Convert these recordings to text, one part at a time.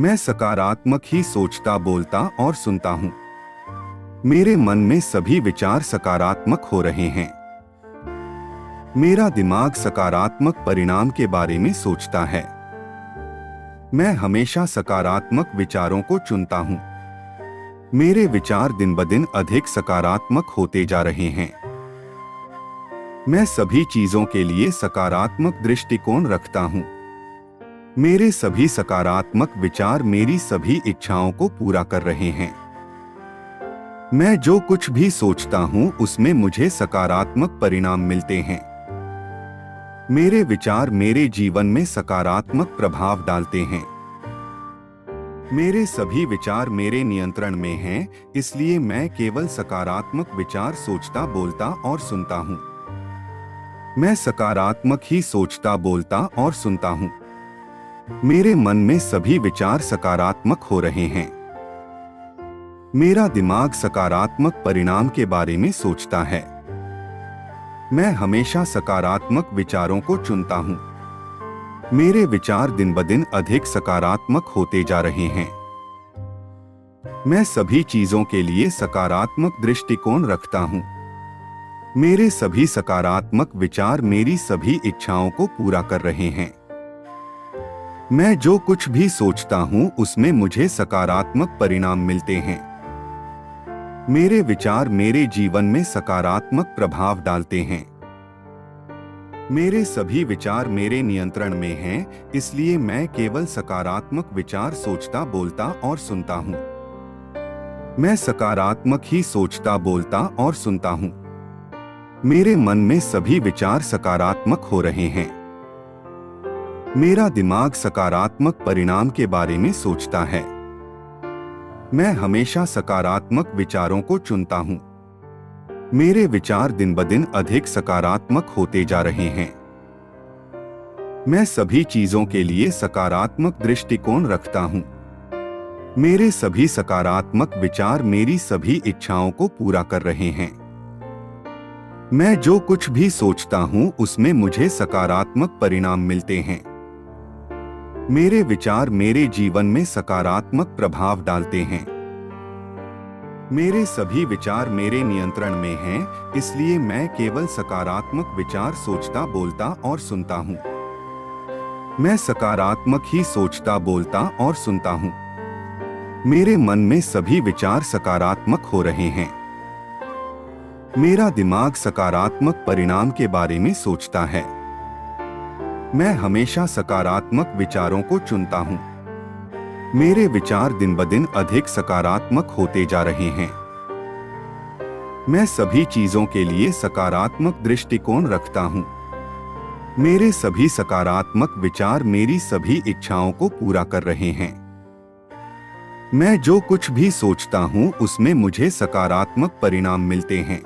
मैं सकारात्मक ही सोचता, बोलता और सुनता हूँ। मेरे मन में सभी विचार सकारात्मक हो रहे हैं। मेरा दिमाग सकारात्मक परिणाम के बारे में सोचता है। मैं हमेशा सकारात्मक विचारों को चुनता हूँ। मेरे विचार दिन ब दिन अधिक सकारात्मक होते जा रहे हैं। मैं सभी चीजों के लिए सकारात्मक दृष्टिकोण रखता हूँ। मेरे सभी सकारात्मक विचार मेरी सभी इच्छाओं को पूरा कर रहे हैं। मैं जो कुछ भी सोचता हूँ उसमें मुझे सकारात्मक परिणाम मिलते हैं। मेरे विचार मेरे जीवन में सकारात्मक प्रभाव डालते हैं। मेरे सभी विचार मेरे नियंत्रण में हैं, इसलिए मैं केवल सकारात्मक विचार सोचता, बोलता और सुनता हूँ। मैं सकारात्मक ही सोचता, बोलता और सुनता हूँ। मेरे मन में सभी विचार सकारात्मक हो रहे हैं। मेरा दिमाग सकारात्मक परिणाम के बारे में सोचता है। मैं हमेशा सकारात्मक विचारों को चुनता हूँ। मेरे विचार दिन ब दिन अधिक सकारात्मक होते जा रहे हैं। मैं सभी चीजों के लिए सकारात्मक दृष्टिकोण रखता हूँ। मेरे सभी सकारात्मक विचार मेरी सभी इच्छाओं को पूरा कर रहे हैं। मैं जो कुछ भी सोचता हूँ उसमें मुझे सकारात्मक परिणाम मिलते हैं। मेरे विचार मेरे जीवन में सकारात्मक प्रभाव डालते हैं। मेरे सभी विचार मेरे नियंत्रण में हैं, इसलिए मैं केवल सकारात्मक विचार सोचता, बोलता और सुनता हूँ। मैं सकारात्मक ही सोचता, बोलता और सुनता हूँ। मेरे मन में सभी विचार सकारात्मक हो रहे हैं। मेरा दिमाग सकारात्मक परिणाम के बारे में सोचता है। मैं हमेशा सकारात्मक विचारों को चुनता हूँ। मेरे विचार दिन ब दिन अधिक सकारात्मक होते जा रहे हैं। मैं सभी चीजों के लिए सकारात्मक दृष्टिकोण रखता हूँ। मेरे सभी सकारात्मक विचार मेरी सभी इच्छाओं को पूरा कर रहे हैं। मैं जो कुछ भी सोचता हूँ उसमें मुझे सकारात्मक परिणाम मिलते हैं। मेरे विचार मेरे जीवन में सकारात्मक प्रभाव डालते हैं। मेरे सभी विचार मेरे नियंत्रण में हैं, इसलिए मैं केवल सकारात्मक विचार सोचता, बोलता और सुनता हूँ। मैं सकारात्मक ही सोचता, बोलता और सुनता हूँ। मेरे मन में सभी विचार सकारात्मक हो रहे हैं। मेरा दिमाग सकारात्मक परिणाम के बारे में सोचता है। मैं हमेशा सकारात्मक विचारों को चुनता हूँ। मेरे विचार दिन ब दिन अधिक सकारात्मक होते जा रहे हैं। मैं सभी चीजों के लिए सकारात्मक दृष्टिकोण रखता हूँ। मेरे सभी सकारात्मक विचार मेरी सभी इच्छाओं को पूरा कर रहे हैं। मैं जो कुछ भी सोचता हूँ उसमें मुझे सकारात्मक परिणाम मिलते हैं।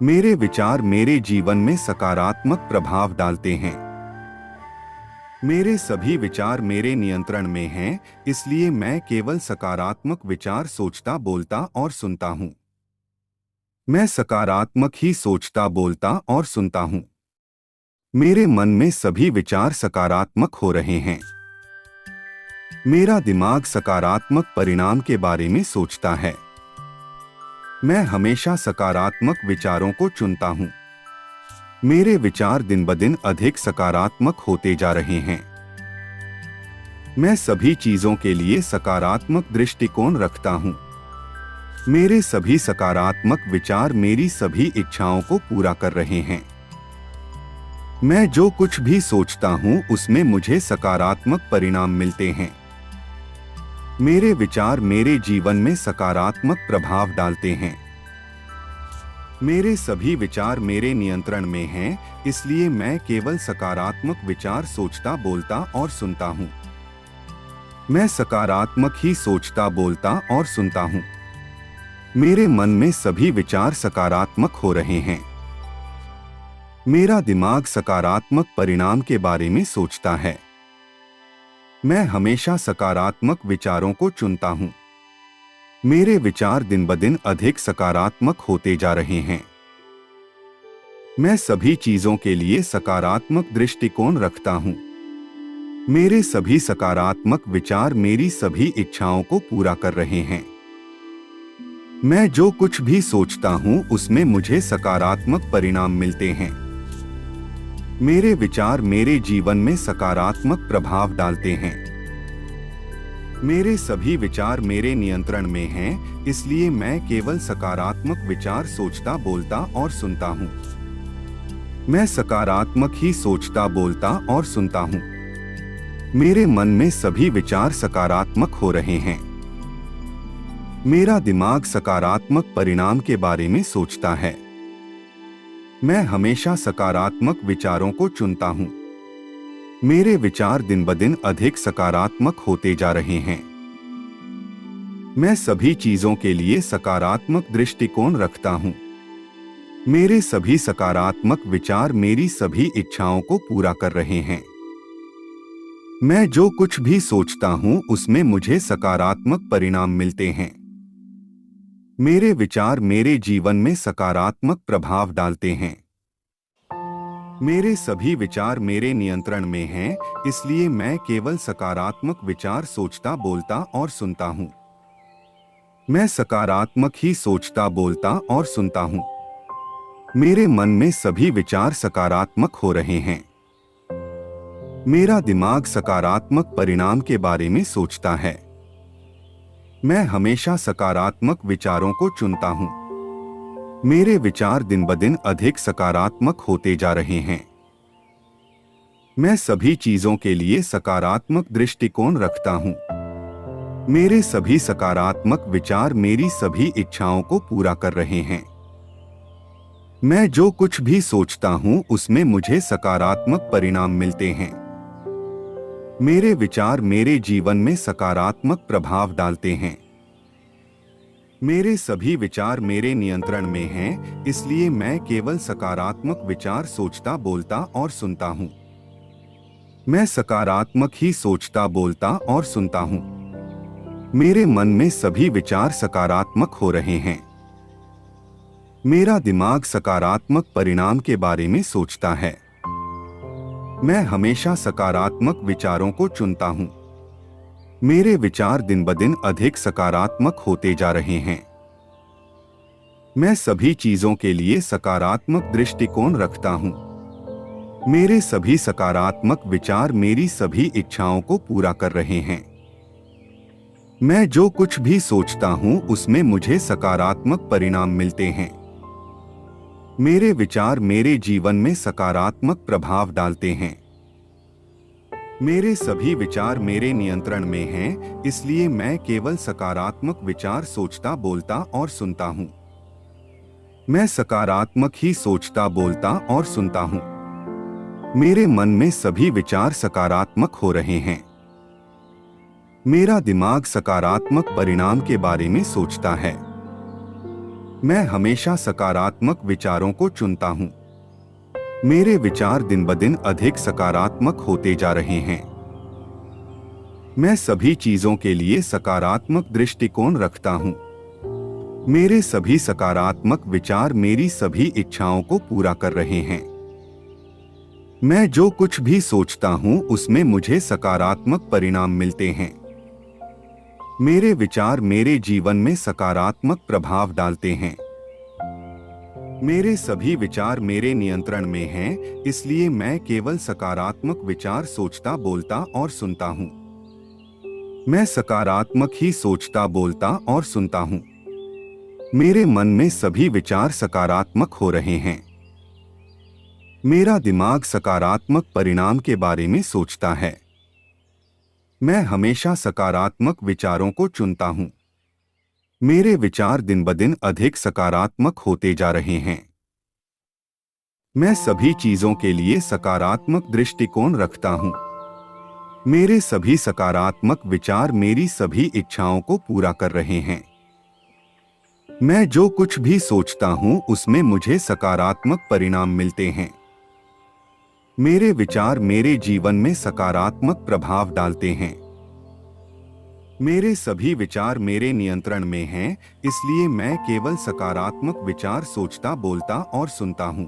मेरे विचार मेरे जीवन में सकारात्मक प्रभाव डालते हैं। मेरे सभी विचार मेरे नियंत्रण में हैं, इसलिए मैं केवल सकारात्मक विचार सोचता, बोलता और सुनता हूँ। मैं सकारात्मक ही सोचता, बोलता और सुनता हूँ। मेरे मन में सभी विचार सकारात्मक हो रहे हैं। मेरा दिमाग सकारात्मक परिणाम के बारे में सोचता है। मैं हमेशा सकारात्मक विचारों को चुनता हूँ। मेरे विचार दिन ब दिन अधिक सकारात्मक होते जा रहे हैं। मैं सभी चीजों के लिए सकारात्मक दृष्टिकोण रखता हूँ। मेरे सभी सकारात्मक विचार मेरी सभी इच्छाओं को पूरा कर रहे हैं। मैं जो कुछ भी सोचता हूँ उसमें मुझे सकारात्मक परिणाम मिलते हैं। मेरे विचार मेरे जीवन में सकारात्मक प्रभाव डालते हैं। मेरे सभी विचार मेरे नियंत्रण में हैं, इसलिए मैं केवल सकारात्मक विचार सोचता, बोलता और सुनता हूँ। मैं सकारात्मक ही सोचता, बोलता और सुनता हूँ। मेरे मन में सभी विचार सकारात्मक हो रहे हैं। मेरा दिमाग सकारात्मक परिणाम के बारे में सोचता है। मैं हमेशा सकारात्मक विचारों को चुनता हूँ। मेरे विचार दिन ब दिन अधिक सकारात्मक होते जा रहे हैं। मैं सभी चीजों के लिए सकारात्मक दृष्टिकोण रखता हूँ। मेरे सभी सकारात्मक विचार मेरी सभी इच्छाओं को पूरा कर रहे हैं। मैं जो कुछ भी सोचता हूँ उसमें मुझे सकारात्मक परिणाम मिलते हैं। मेरे विचार मेरे जीवन में सकारात्मक प्रभाव डालते हैं। मेरे सभी विचार मेरे नियंत्रण में हैं, इसलिए मैं केवल सकारात्मक विचार सोचता, बोलता और सुनता हूँ। मैं सकारात्मक ही सोचता, बोलता और सुनता हूँ। मेरे मन में सभी विचार सकारात्मक हो रहे हैं। मेरा दिमाग सकारात्मक परिणाम के बारे में सोचता है। मैं हमेशा सकारात्मक विचारों को चुनता हूँ। मेरे विचार दिन ब दिन अधिक सकारात्मक होते जा रहे हैं। मैं सभी चीजों के लिए सकारात्मक दृष्टिकोण रखता हूँ। मेरे सभी सकारात्मक विचार मेरी सभी इच्छाओं को पूरा कर रहे हैं। मैं जो कुछ भी सोचता हूँ उसमें मुझे सकारात्मक परिणाम मिलते हैं। मेरे विचार मेरे जीवन में सकारात्मक प्रभाव डालते हैं। मेरे सभी विचार मेरे नियंत्रण में हैं, इसलिए मैं केवल सकारात्मक विचार सोचता, बोलता और सुनता हूँ। मैं सकारात्मक ही सोचता, बोलता और सुनता हूँ। मेरे मन में सभी विचार सकारात्मक हो रहे हैं। मेरा दिमाग सकारात्मक परिणाम के बारे में सोचता है। मैं हमेशा सकारात्मक विचारों को चुनता हूँ। मेरे विचार दिन ब दिन अधिक सकारात्मक होते जा रहे हैं। मैं सभी चीजों के लिए सकारात्मक दृष्टिकोण रखता हूँ। मेरे सभी सकारात्मक विचार मेरी सभी इच्छाओं को पूरा कर रहे हैं। मैं जो कुछ भी सोचता हूँ उसमें मुझे सकारात्मक परिणाम मिलते हैं। मेरे विचार मेरे जीवन में सकारात्मक प्रभाव डालते हैं। मेरे सभी विचार मेरे नियंत्रण में हैं, इसलिए मैं केवल सकारात्मक विचार सोचता, बोलता और सुनता हूँ। मैं सकारात्मक ही सोचता, बोलता और सुनता हूँ। मेरे मन में सभी विचार सकारात्मक हो रहे हैं। मेरा दिमाग सकारात्मक परिणाम के बारे में सोचता है। मैं हमेशा सकारात्मक विचारों को चुनता हूँ। मेरे विचार दिन ब दिन अधिक सकारात्मक होते जा रहे हैं। मैं सभी चीजों के लिए सकारात्मक दृष्टिकोण रखता हूँ। मेरे सभी सकारात्मक विचार मेरी सभी इच्छाओं को पूरा कर रहे हैं। मैं जो कुछ भी सोचता हूँ उसमें मुझे सकारात्मक परिणाम मिलते हैं। मेरे विचार मेरे जीवन में सकारात्मक प्रभाव डालते हैं। मेरे सभी विचार मेरे नियंत्रण में हैं, इसलिए मैं केवल सकारात्मक विचार सोचता, बोलता और सुनता हूँ। मैं सकारात्मक ही सोचता, बोलता और सुनता हूँ। मेरे मन में सभी विचार सकारात्मक हो रहे हैं। मेरा दिमाग सकारात्मक परिणाम के बारे में सोचता है। मैं हमेशा सकारात्मक विचारों को चुनता हूँ। मेरे विचार दिन ब दिन अधिक सकारात्मक होते जा रहे हैं। मैं सभी चीजों के लिए सकारात्मक दृष्टिकोण रखता हूँ। मेरे सभी सकारात्मक विचार मेरी सभी इच्छाओं को पूरा कर रहे हैं। मैं जो कुछ भी सोचता हूँ उसमें मुझे सकारात्मक परिणाम मिलते हैं। मेरे विचार मेरे जीवन में सकारात्मक प्रभाव डालते हैं। मेरे सभी विचार मेरे नियंत्रण में हैं, इसलिए मैं केवल सकारात्मक विचार सोचता, बोलता और सुनता हूँ। मैं सकारात्मक ही सोचता, बोलता और सुनता हूँ। मेरे मन में सभी विचार सकारात्मक हो रहे हैं। मेरा दिमाग सकारात्मक परिणाम के बारे में सोचता है। मैं हमेशा सकारात्मक विचारों को चुनता हूँ। मेरे विचार दिन ब दिन अधिक सकारात्मक होते जा रहे हैं। मैं सभी चीजों के लिए सकारात्मक दृष्टिकोण रखता हूँ। मेरे सभी सकारात्मक विचार मेरी सभी इच्छाओं को पूरा कर रहे हैं। मैं जो कुछ भी सोचता हूँ उसमें मुझे सकारात्मक परिणाम मिलते हैं। मेरे विचार मेरे जीवन में सकारात्मक प्रभाव डालते हैं। मेरे सभी विचार मेरे नियंत्रण में हैं, इसलिए मैं केवल सकारात्मक विचार सोचता, बोलता और सुनता हूँ।